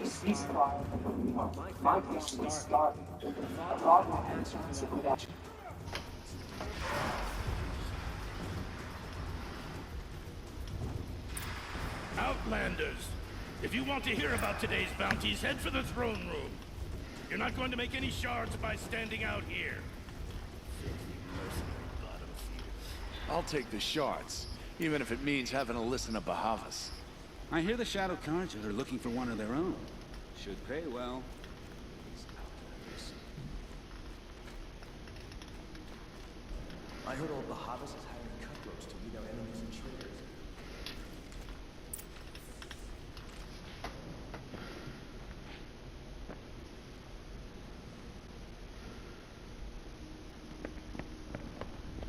Ceasefire. My family's starving. God will answer that. Outlanders! If you want to hear about today's bounties, head for the throne room. You're not going to make any shards by standing out here. I'll take the shards, even if it means having to listen to Bahavas. I hear the Shadow Carja are looking for one of their own. Should pay well. I heard old Bahavas is hiring cutthroats to meet our enemies and traitors.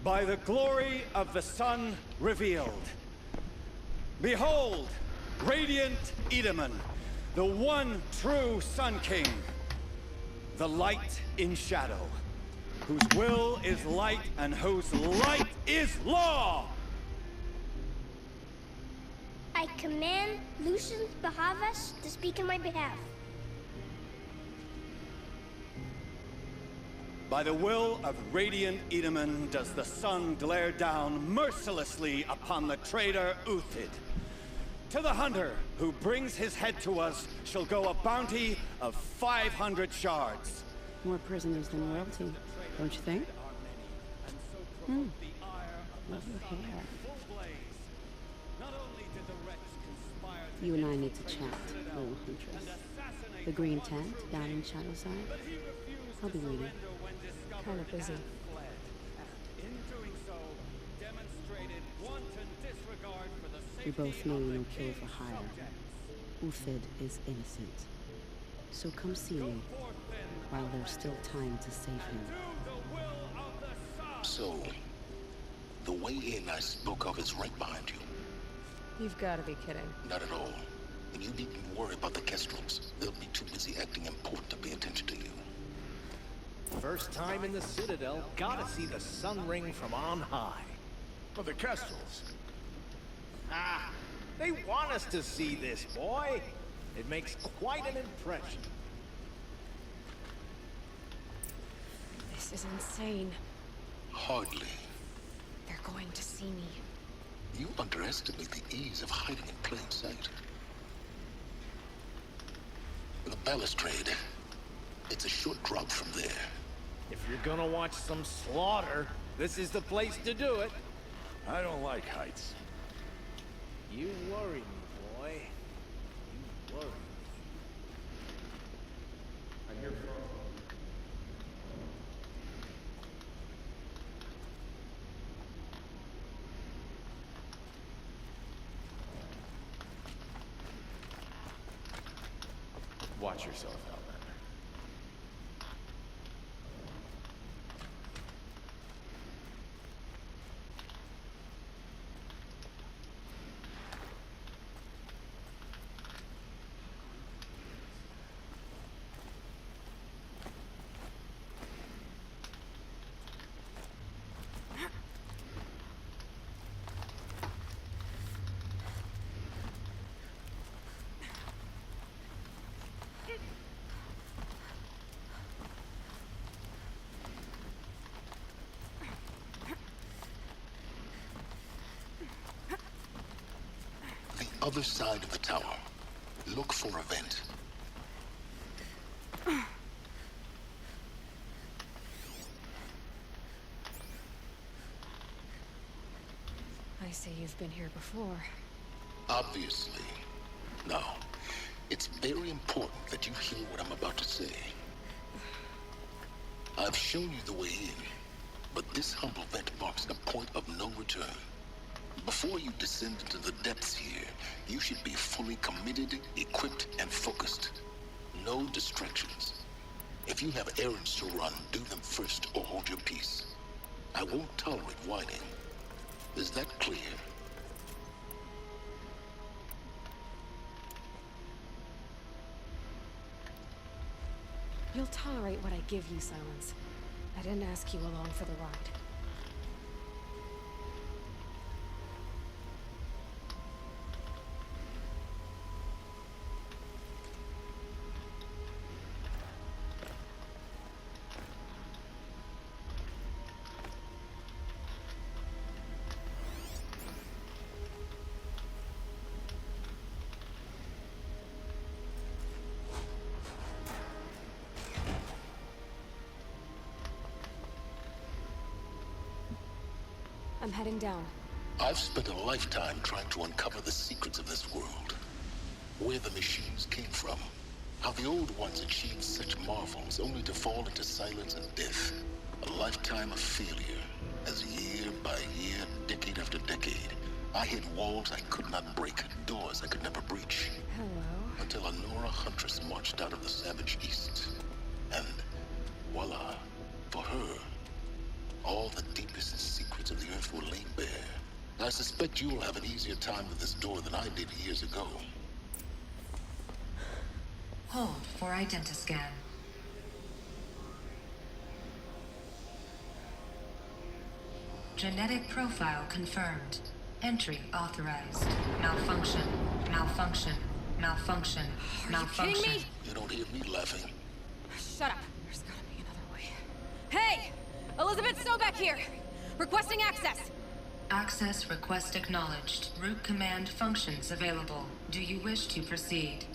By the glory of the sun revealed. Behold, radiant Edaman, the one true Sun King, the light in shadow, whose will is light and whose light is law! I command Lucius Bahavas to speak in my behalf. By the will of radiant Edaman does the sun glare down mercilessly upon the traitor Uthid. To the hunter who brings his head to us shall go a bounty of 500 shards. More prisoners than royalty, don't you think? Love your hair. You and I need to chat, little huntress. The green tent down in Shadowside. I'll be waiting. Kind of busy. We both know no kill for hire. Uthid is innocent. So come see me while there's still time to save him. So, the way in I spoke of is right behind you. You've got to be kidding. Not at all. And you needn't worry about the Kestrels. They'll be too busy acting important to pay attention to you. First time in the Citadel, gotta see the sun ring from on high. For the Kestrels. Ah, they want us to see this, boy. It makes quite an impression. This is insane. Hardly. They're going to see me. You underestimate the ease of hiding in plain sight. The balustrade. It's a short drop from there. If you're gonna watch some slaughter, this is the place to do it. I don't like heights. You worry me, boy. You worry me. I'm here for... Watch yourself, Outlander. Other side of the tower. Look for a vent. I see you've been here before. Obviously. Now, it's very important that you hear what I'm about to say. I've shown you the way in, but this humble vent marks a point of no return. Before you descend into the depths here, you should be fully committed, equipped, and focused. No distractions. If you have errands to run, do them first or hold your peace. I won't tolerate whining. Is that clear? You'll tolerate what I give you, Silence. I didn't ask you along for the ride. I'm heading down. I've spent a lifetime trying to uncover the secrets of this world. Where the machines came from. How the old ones achieved such marvels only to fall into silence and death. A lifetime of failure. As year by year, decade after decade, I hit walls I could not break, doors I could never breach. Hello. Until a Nora huntress marched out of the savage east. And voila, for her, all the deepest secrets of the Earth were laid bare. I suspect you'll have an easier time with this door than I did years ago. Hold for identiscan. Genetic profile confirmed. Entry authorized. Malfunction. Malfunction. Malfunction. Malfunction. You kidding me? You don't hear me laughing. Shut up. There's gotta be another way. Hey! Elizabeth Sobek here! Requesting access! Access request acknowledged. Root command functions available. Do you wish to proceed?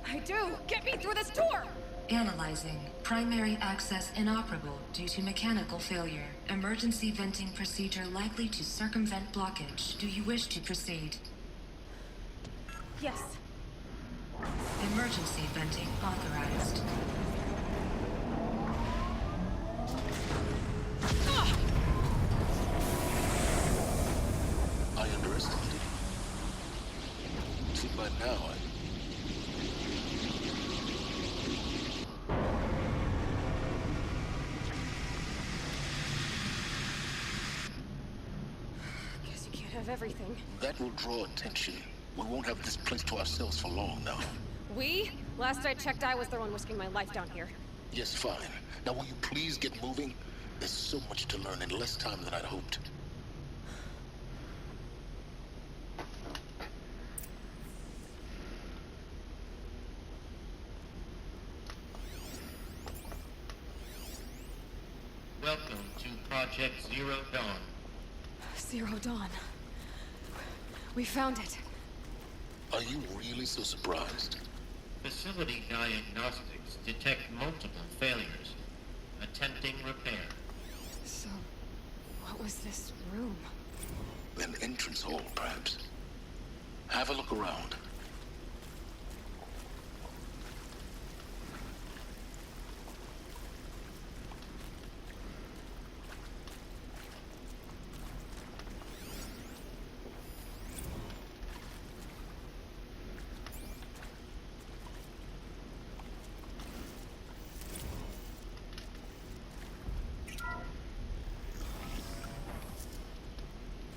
I do! Get me through this door! Analyzing. Primary access inoperable due to mechanical failure. Emergency venting procedure likely to circumvent blockage. Do you wish to proceed? Yes. Emergency venting authorized. I underestimated you. See, by now, Guess you can't have everything. that will draw attention. We won't have this place to ourselves for long now. We? Last I checked, I was the one risking my life down here. Yes, fine. Now will you please get moving? There's so much to learn in less time than I'd hoped. Welcome to Project Zero Dawn. Zero Dawn. We found it. Are you really so surprised? Facility diagnostics detect multiple failures. Attempting repair. So, what was this room? An entrance hall, perhaps. Have a look around.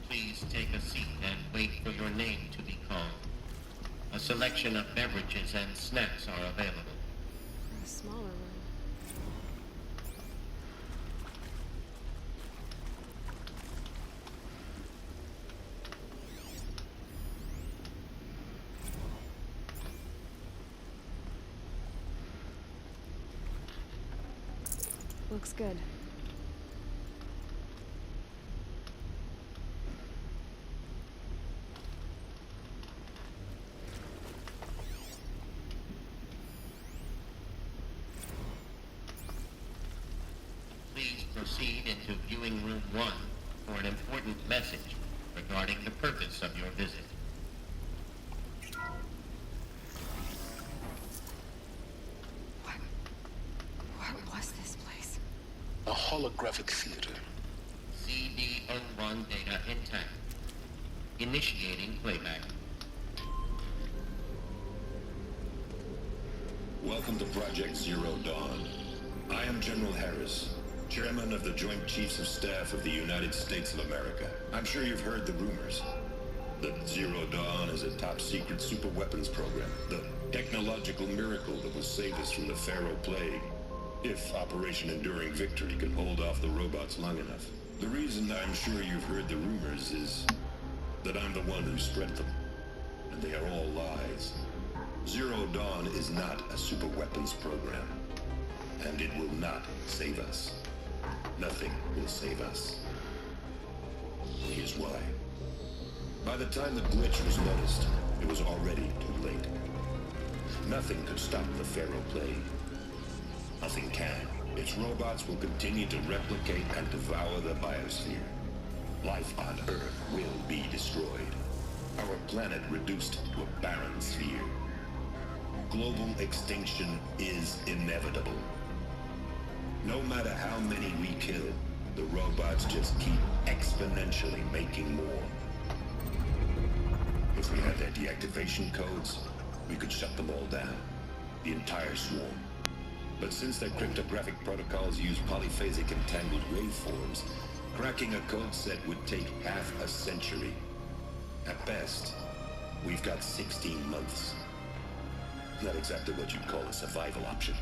Please take a seat and wait for your name to be called. A selection of beverages and snacks are available. A smaller room. Looks good. Please proceed into viewing room 1 for an important message regarding the purpose of your visit. What was this place? A holographic theater. CD01 data intact. Initiating playback. Welcome to Project Zero Dawn. I am General Harris, Chairman of the Joint Chiefs of Staff of the United States of America. I'm sure you've heard the rumors. That Zero Dawn is a top-secret superweapons program. The technological miracle that will save us from the Pharaoh Plague. If Operation Enduring Victory can hold off the robots long enough. The reason I'm sure you've heard the rumors is that I'm the one who spread them. And they are all lies. Zero Dawn is not a superweapons program. And it will not save us. Nothing will save us. Here's why. By the time the glitch was noticed, it was already too late. Nothing could stop the Pharaoh plague. Nothing can. Its robots will continue to replicate and devour the biosphere. Life on Earth will be destroyed. Our planet reduced to a barren sphere. Global extinction is inevitable. No matter how many we kill, the robots just keep exponentially making more. If we had their deactivation codes, we could shut them all down. The entire swarm. But since their cryptographic protocols use polyphasic entangled waveforms, cracking a code set would take half a century. At best, we've got 16 months. Not exactly what you'd call a survival option.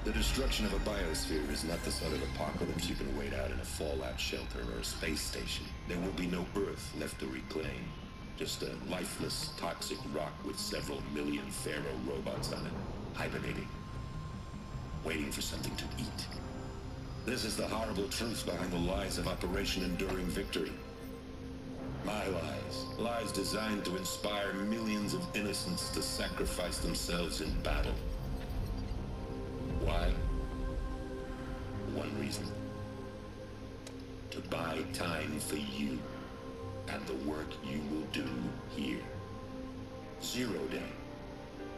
The destruction of a biosphere is not the sort of apocalypse you can wait out in a fallout shelter or a space station. There will be no Earth left to reclaim. Just a lifeless, toxic rock with several million Pharaoh robots on it, hibernating. Waiting for something to eat. This is the horrible truth behind the lies of Operation Enduring Victory. My lies. Lies designed to inspire millions of innocents to sacrifice themselves in battle. Why? One reason. To buy time for you and the work you will do here. Zero Day.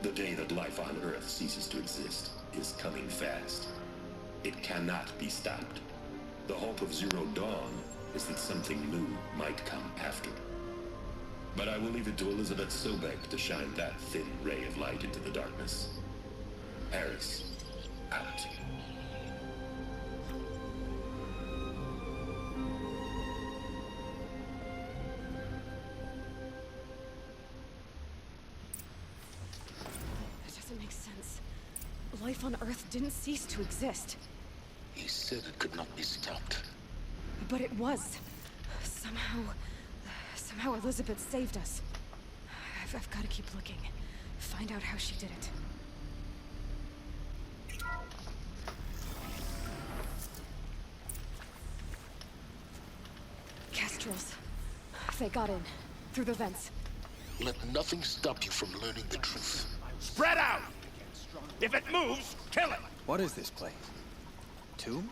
The day that life on Earth ceases to exist is coming fast. It cannot be stopped. The hope of Zero Dawn is that something new might come after. But I will leave it to Elizabeth Sobek to shine that thin ray of light into the darkness. Harris, out. That doesn't make sense. Life on Earth didn't cease to exist. He said it could not be stopped. But it was. Somehow Elizabeth saved us. I've got to keep looking. Find out how she did it. Kestrels. They got in. Through the vents. Let nothing stop you from learning the truth. Spread out! If it moves, kill it! What is this place? Tomb?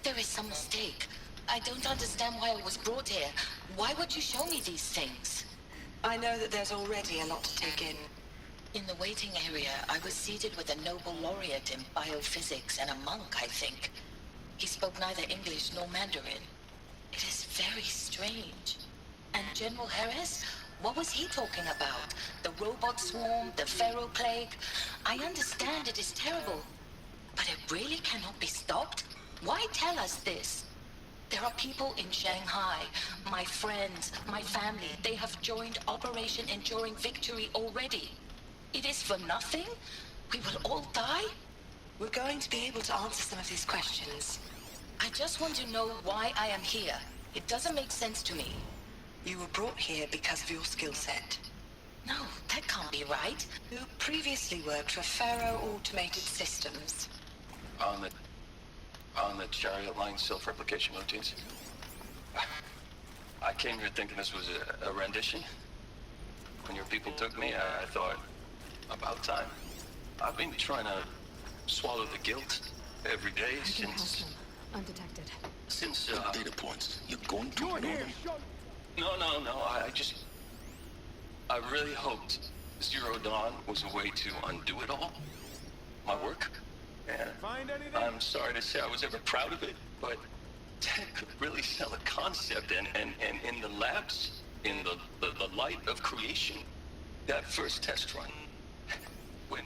There is some mistake. I don't understand why I was brought here. Why would you show me these things? I know that there's already a lot to take in. In the waiting area, I was seated with a Nobel laureate in biophysics and a monk, I think. He spoke neither English nor Mandarin. It is very strange. And General Harris? What was he talking about? The robot swarm, the Pharaoh plague? I understand it is terrible. But it really cannot be stopped? Why tell us this? There are people in Shanghai, my friends, my family. They have joined Operation Enduring Victory already. It is for nothing? We will all die? We're going to be able to answer some of these questions. I just want to know why I am here. It doesn't make sense to me. You were brought here because of your skill set. No, that can't be right. You previously worked for Pharaoh Automated Systems. On the chariot line self-replication routines. I came here thinking this was a rendition. When your people took me, I thought, about time. I've been trying to swallow the guilt every day since... Undetected. Since, Data points. You're going to ignore them. No. I really hoped Zero Dawn was a way to undo it all. My work. And I'm sorry to say I was ever proud of it, but Tech could really sell a concept, and in the labs, in the light of creation, that first test run, when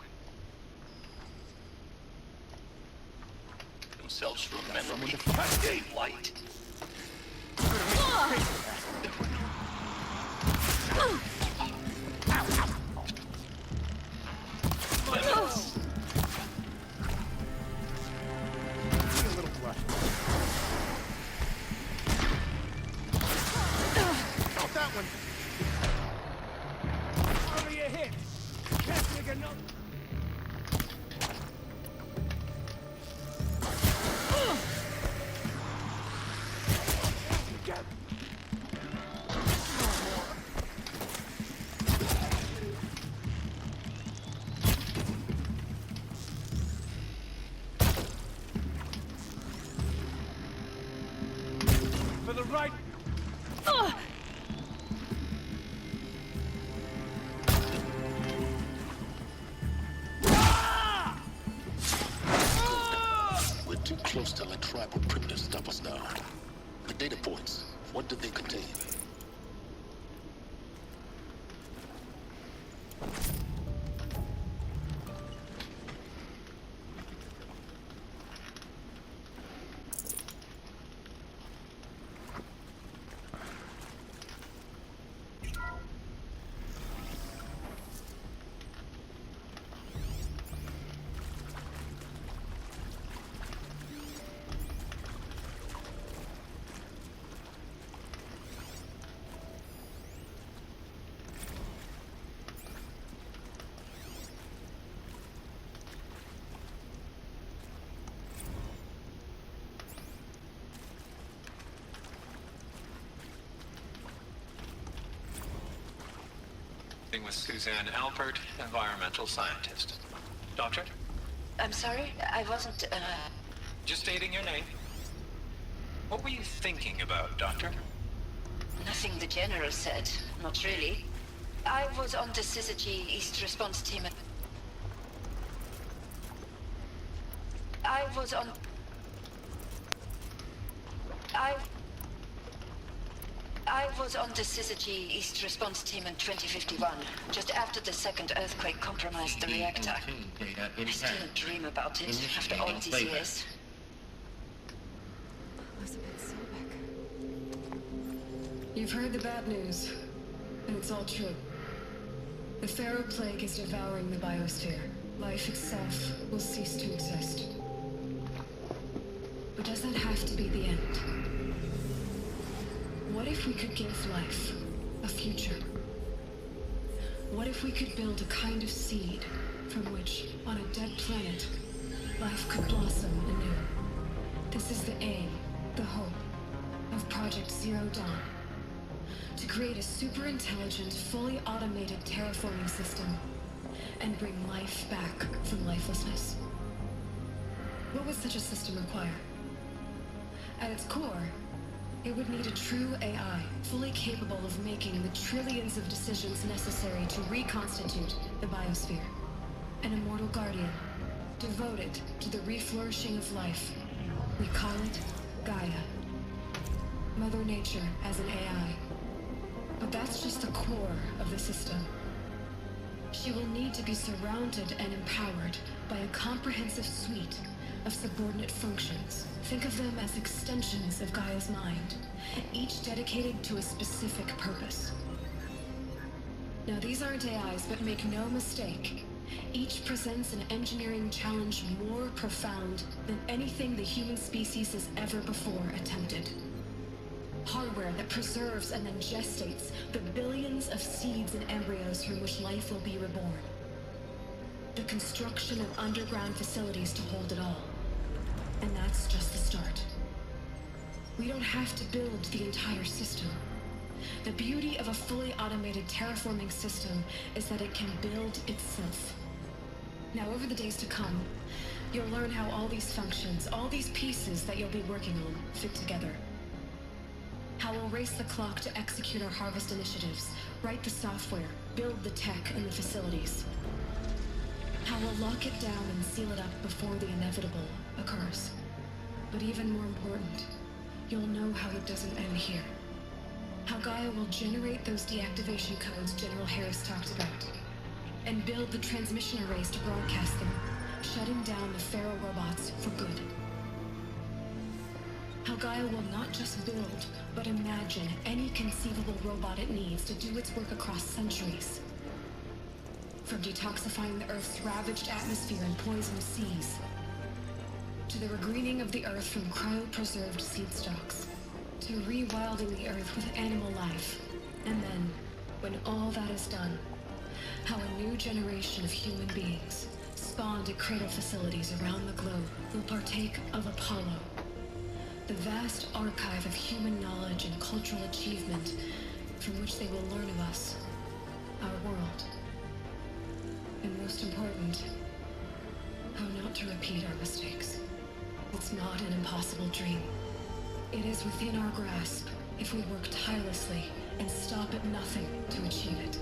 themselves from memory, light. For the right. We're too close to the tribal crypt to stop us now. The data points, what do they contain? With Suzanne Alpert, environmental scientist. Doctor? I'm sorry, I wasn't, Just stating your name. What were you thinking about, Doctor? Nothing the General said. Not really. I was on the Syzygy East Response Team. I was on the Syzygy East Response Team in 2051, just after the second earthquake compromised the reactor. I still dream about it after all these years. Elizabeth Sobek. You've heard the bad news, and it's all true. The Pharaoh Plague is devouring the biosphere. Life itself will cease to exist. But does that have to be the end? What if we could give life a future? What if we could build a kind of seed from which, on a dead planet, life could blossom anew? This is the aim, the hope, of Project Zero Dawn. To create a super-intelligent, fully automated terraforming system and bring life back from lifelessness. What would such a system require? At its core, it would need a true AI, fully capable of making the trillions of decisions necessary to reconstitute the biosphere. An immortal guardian, devoted to the reflourishing of life. We call it Gaia. Mother Nature as an AI. But that's just the core of the system. She will need to be surrounded and empowered by a comprehensive suite of subordinate functions. Think of them as extensions of Gaia's mind, each dedicated to a specific purpose. Now, these aren't AIs, but make no mistake, each presents an engineering challenge more profound than anything the human species has ever before attempted. Hardware that preserves and then gestates the billions of seeds and embryos from which life will be reborn. The construction of underground facilities to hold it all. And that's just the start. We don't have to build the entire system. The beauty of a fully automated terraforming system is that it can build itself. Now, over the days to come, you'll learn how all these functions, all these pieces that you'll be working on, fit together. How we'll race the clock to execute our harvest initiatives, write the software, build the tech and the facilities. How we'll lock it down and seal it up before the inevitable occurs. But even more important, you'll know how it doesn't end here. How Gaia will generate those deactivation codes General Harris talked about, and build the transmission arrays to broadcast them, shutting down the Pharaoh robots for good. How Gaia will not just build, but imagine any conceivable robot it needs to do its work across centuries. From detoxifying the Earth's ravaged atmosphere and poisoned seas, to the regreening of the Earth from cryopreserved seed stocks, to rewilding the Earth with animal life. And then, when all that is done, how a new generation of human beings, spawned at cradle facilities around the globe, will partake of Apollo, the vast archive of human knowledge and cultural achievement from which they will learn of us, our world. And most important, how not to repeat our mistakes. It's not an impossible dream. It is within our grasp if we work tirelessly and stop at nothing to achieve it.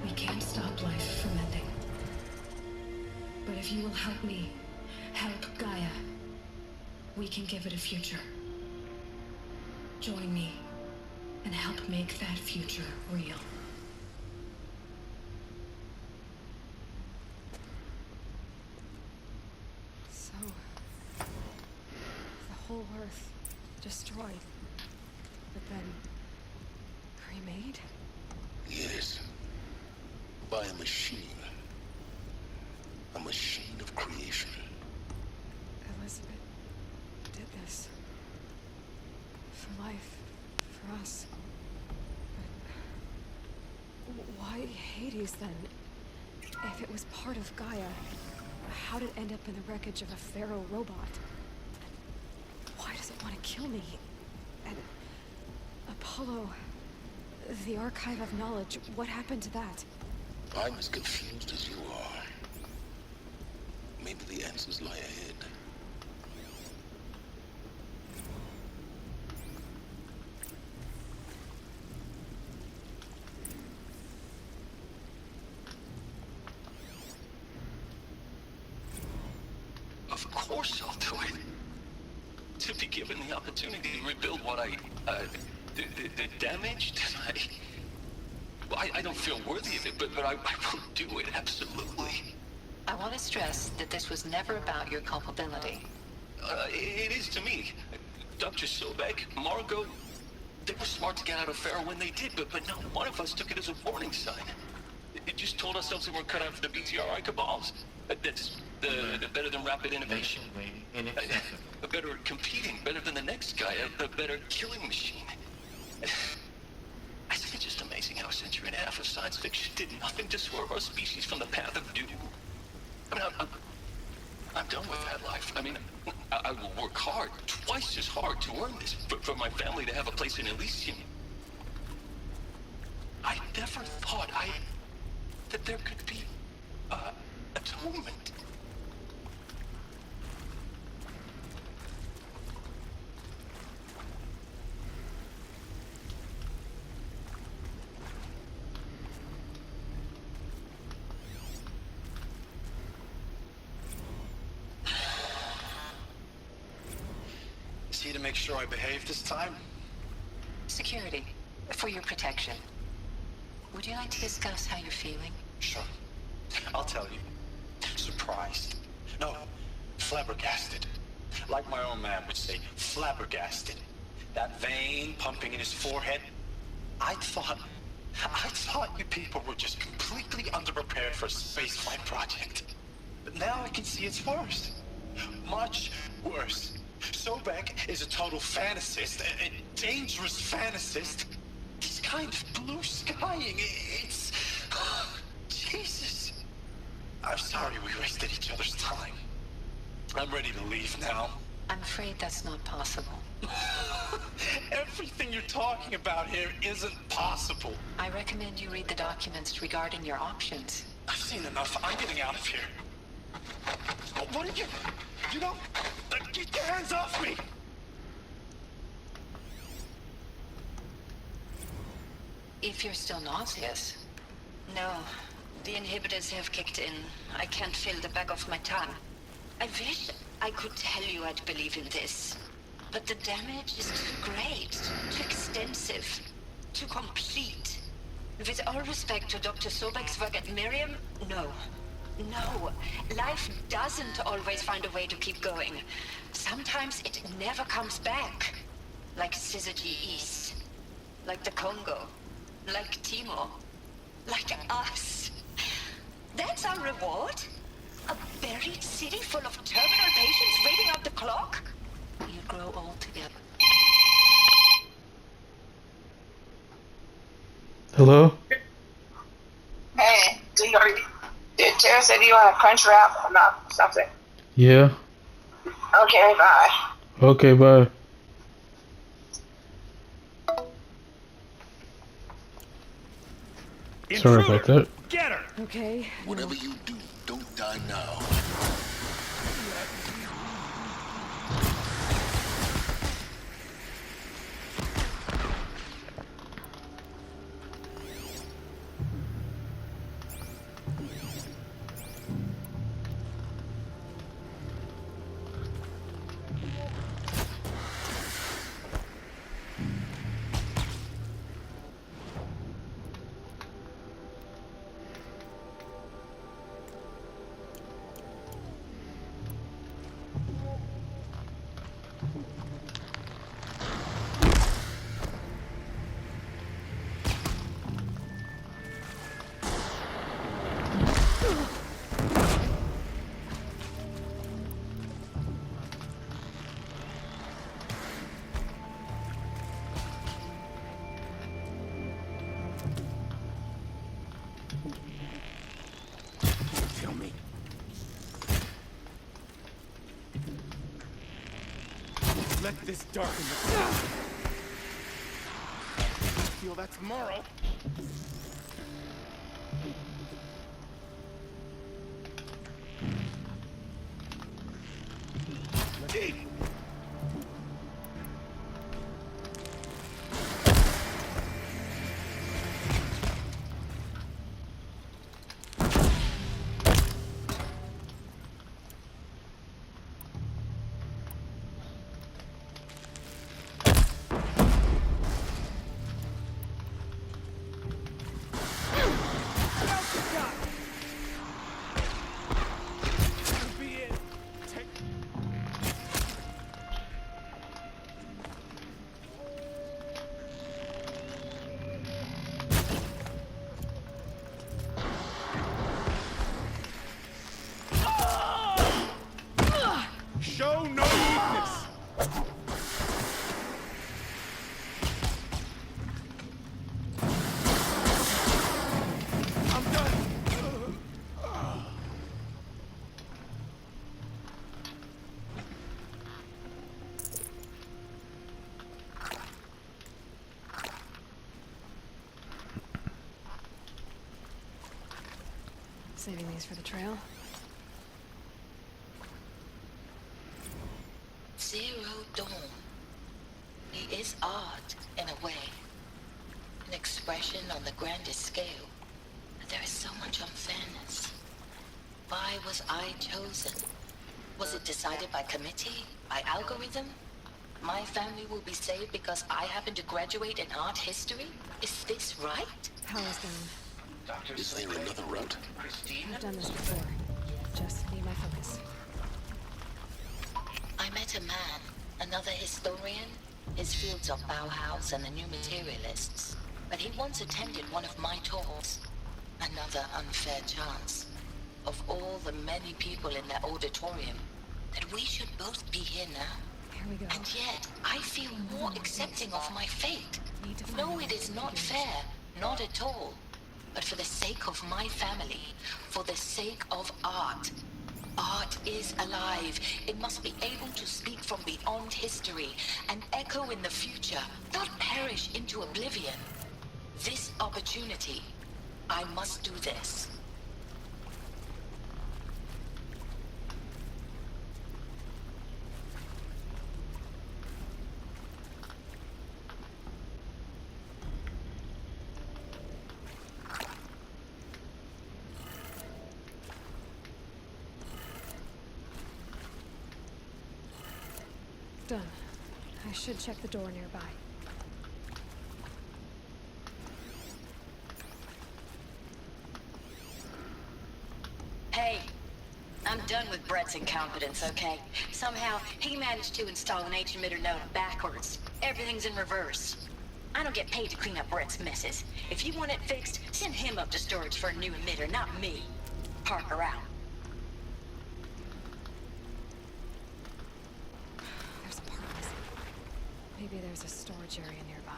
We can't stop life from ending. But if you will help me, help Gaia, we can give it a future. Join me and help make that future real. So, the whole Earth destroyed, but then remade? Yes. By a machine. A machine of creation. Elizabeth did this. For life. For us. But why Hades then? If it was part of Gaia, how did it end up in the wreckage of a Pharaoh robot? Why does it want to kill me? And Apollo, the archive of knowledge, what happened to that? I'm as confused as you are. Maybe the answers lie ahead. Of course I'll do it. To be given the opportunity to rebuild what the damage that I don't feel worthy of it, but I will do it, absolutely. I want to stress that this was never about your culpability. It is to me. Dr. Sobek, Margot, they were smart to get out of Pharaoh when they did, but not one of us took it as a warning sign. It just told ourselves that we're cut out for the BTRI cabals. That's the better than rapid innovation. A better competing, better than the next guy, a better killing machine. I think it's just amazing how a century and a half of science fiction did nothing to swerve our species from the path of doom. I mean, I'm done with that life. I mean, I will work hard, twice as hard to earn this, for my family to have a place in Elysium. I never thought that there could be, atonement. See to make sure I behave this time? Security, for your protection. Would you like to discuss how you're feeling? Sure. I'll tell you. Surprised. No, flabbergasted. Like my own man would say, flabbergasted. That vein pumping in his forehead. I thought you people were just completely underprepared for a spaceflight project. But now I can see it's worse. Much worse. Sobek is a total fantasist, a dangerous fantasist. He's kind of blue skying. It's... Jesus. I'm sorry we wasted each other's time. I'm ready to leave now. I'm afraid that's not possible. Everything you're talking about here isn't possible. I recommend you read the documents regarding your options. I've seen enough. I'm getting out of here. What are you... You don't... Get your hands off me! If you're still nauseous. No, the inhibitors have kicked in. I can't feel the back of my tongue. I wish I could tell you I'd believe in this. but the damage is too great, too extensive, too complete. With all respect to Dr. Sobek's work at Miriam, no. No. Life doesn't always find a way to keep going. Sometimes it never comes back. Like Syzygy East. Like the Congo. Like Timor. Like us. That's our reward? A buried city full of terminal patients waiting out the clock? You grow old together. Hello? Hey, did Tara say you want to crunch wrap or not? Something. Yeah. Okay, bye. Okay, bye. Sorry about that. Get her! Okay. Whatever you do, don't die now. Kill me. Let this darken the sky. I feel that tomorrow. Deep. Show no weakness! I'm done! Saving these for the trail. Zero Dawn. He is art, in a way. An expression on the grandest scale. But there is so much unfairness. Why was I chosen? Was it decided by committee? By algorithm? My family will be saved because I happen to graduate in art history? Is this right? Power's down. Is there another route? I've done this before. Just need my focus. I met a man, another historian. His fields are Bauhaus and the New Materialists. But he once attended one of my talks. Another unfair chance. Of all the many people in that auditorium, that we should both be here now. Here we go. And yet, I feel more accepting of my fate. No, it is not fair. Not at all. But for the sake of my family, for the sake of art. Art is alive. It must be able to speak from beyond history and echo in the future, not perish into oblivion. This opportunity, I must do this. Done. I should check the door nearby. Hey, I'm done with Brett's incompetence, okay? Somehow, he managed to install an H-emitter node backwards. Everything's in reverse. I don't get paid to clean up Brett's messes. If you want it fixed, send him up to storage for a new emitter, not me. Parker out. There's a part missing. Maybe there's a storage area nearby.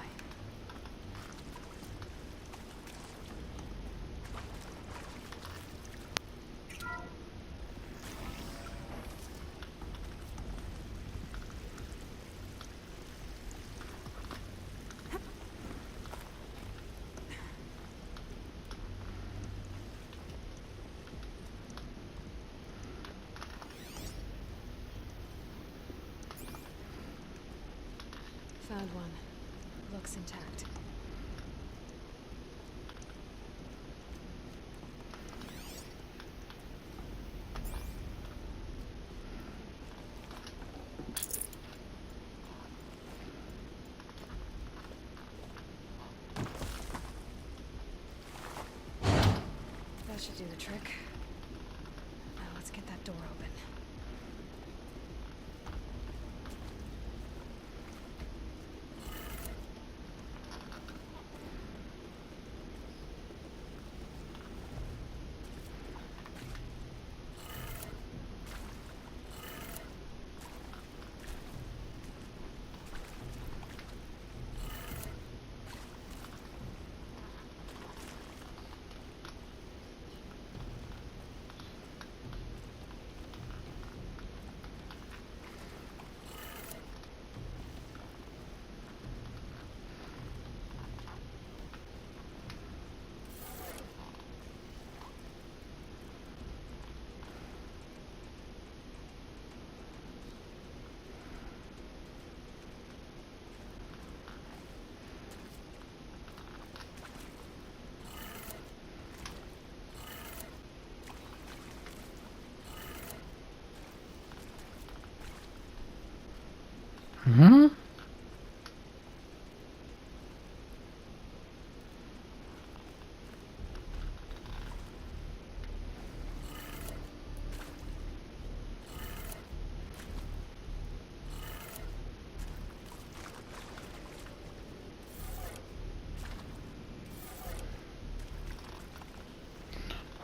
Found one. Looks intact. That should do the trick. Now let's get that door open. Hmm?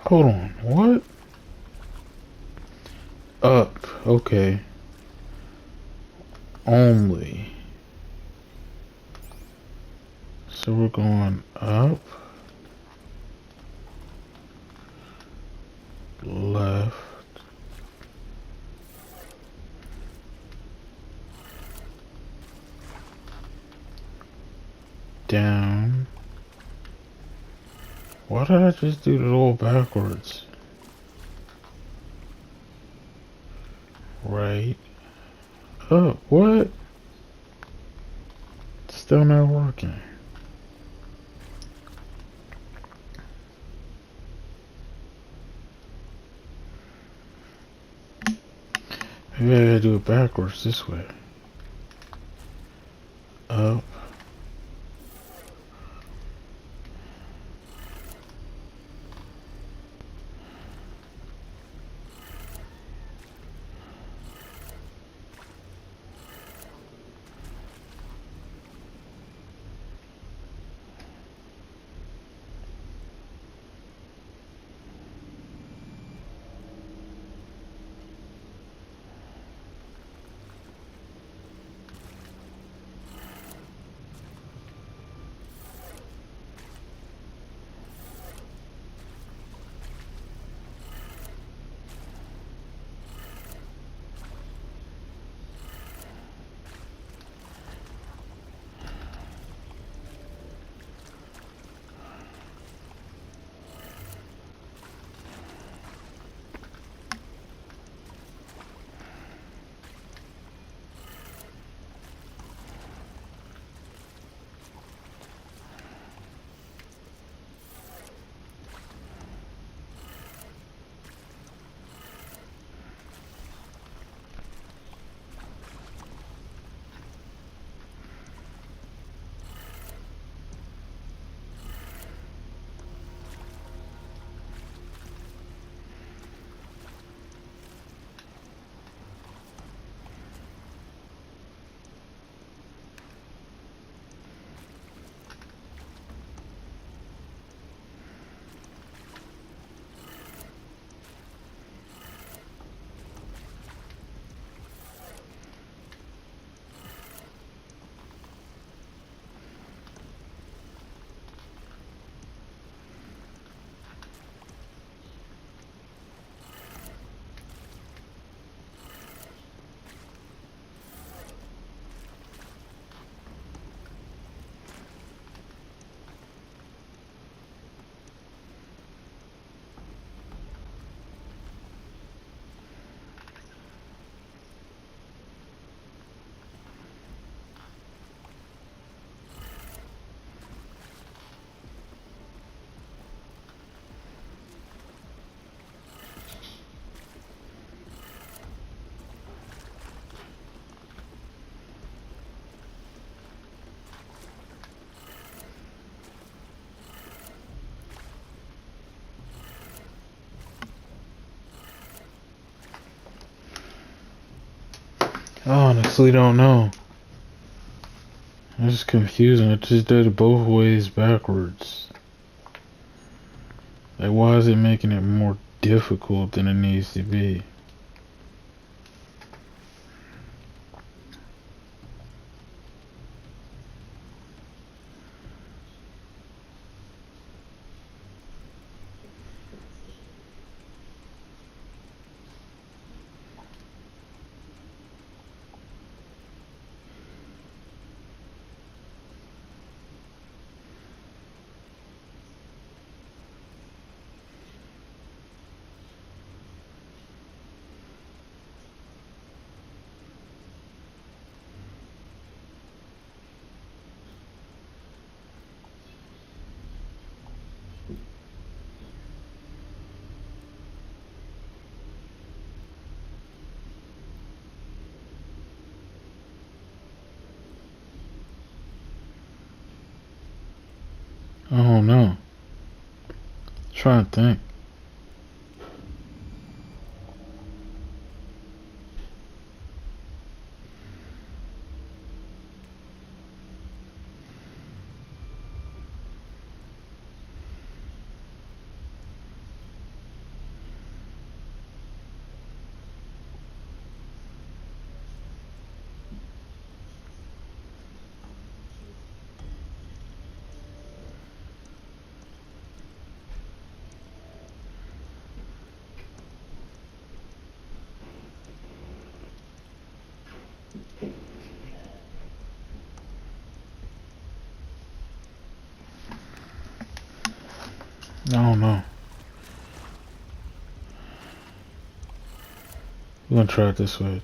Hold on, what? Up, okay. Only. So we're going up, left, down. Why did I just do it all backwards? Right. Up, what? Still not working. Maybe I gotta do it backwards this way. Up. honestly don't know. It's just confusing. It just did it both ways backwards. Like, why is it making it more difficult than it needs to be? I don't know. Trying to think. I don't know. We're gonna try it this way.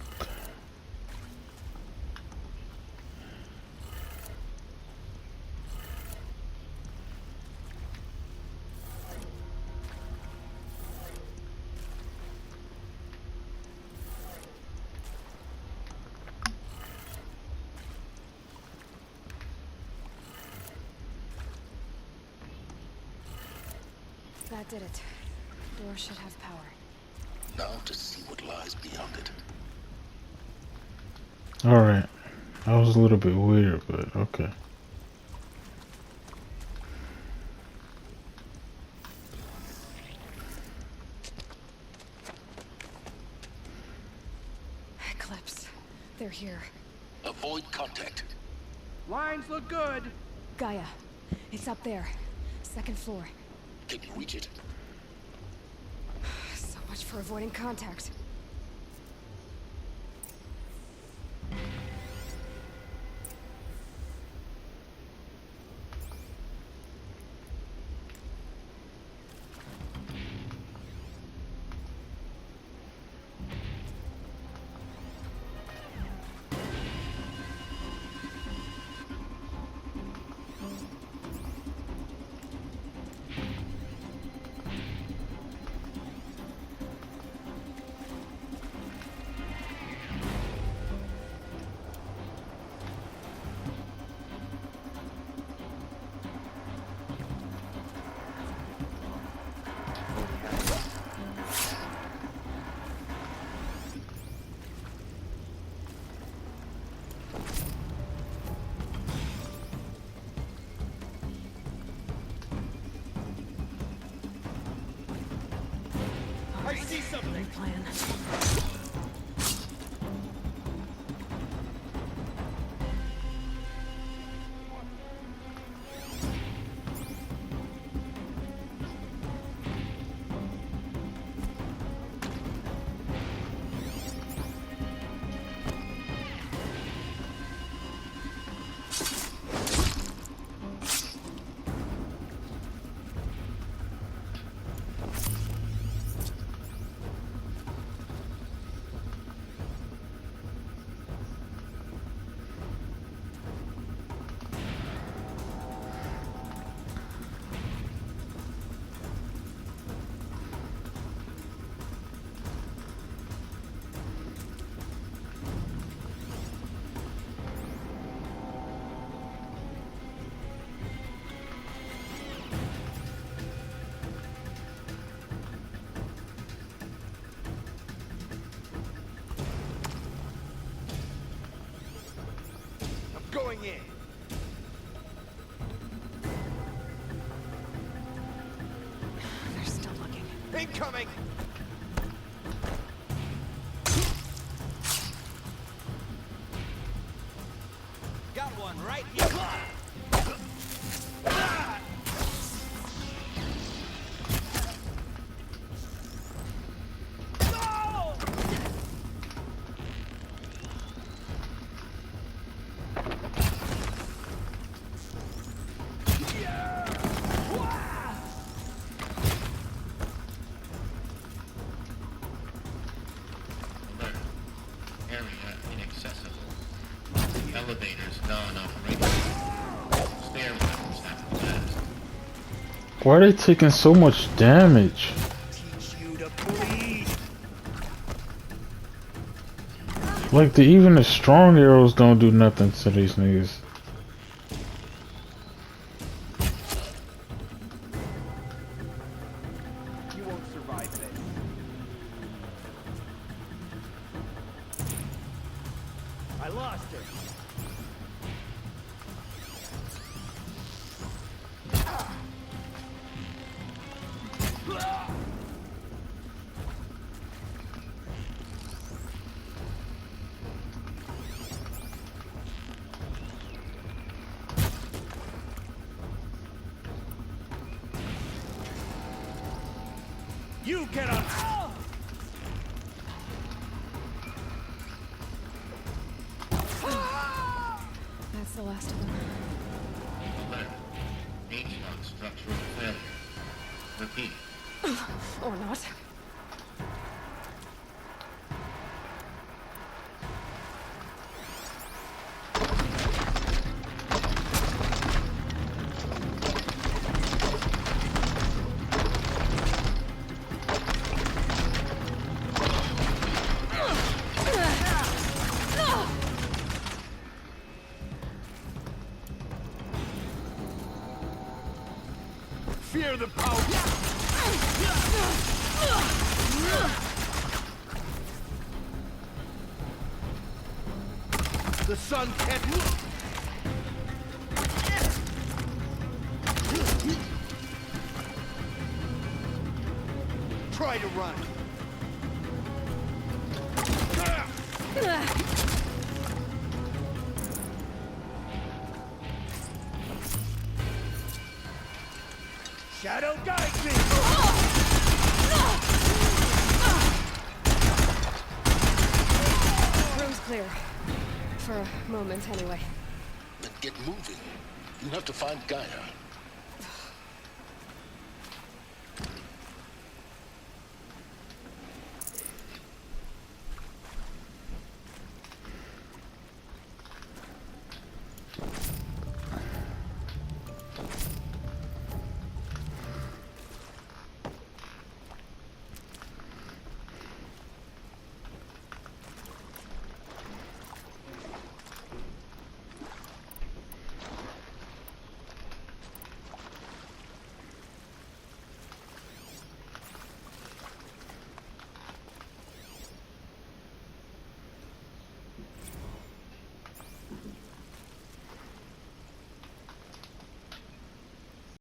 That did it. Door should have power. Now to see what lies beyond it. Alright. That was a little bit weird, but okay. Eclipse. They're here. Avoid contact. Lines look good. Gaia. It's up there. Second floor. Can you reach it? So much for avoiding contact. I see something. Plan. going in. They're still looking. Incoming! Got one right here. Area inaccessible. Elevators non-operational. Stairwells have collapsed. Why are they taking so much damage? Like, even the strong arrows don't do nothing to these niggas. You won't survive this. I lost her. You get up! That's the last of them. Alert. H-lock structural failure. Repeat. Or not. Fear the power! The sun can't look! Try to run! Shadow guides me! Room's clear. For a moment, anyway. Then get moving. You have to find Gaia.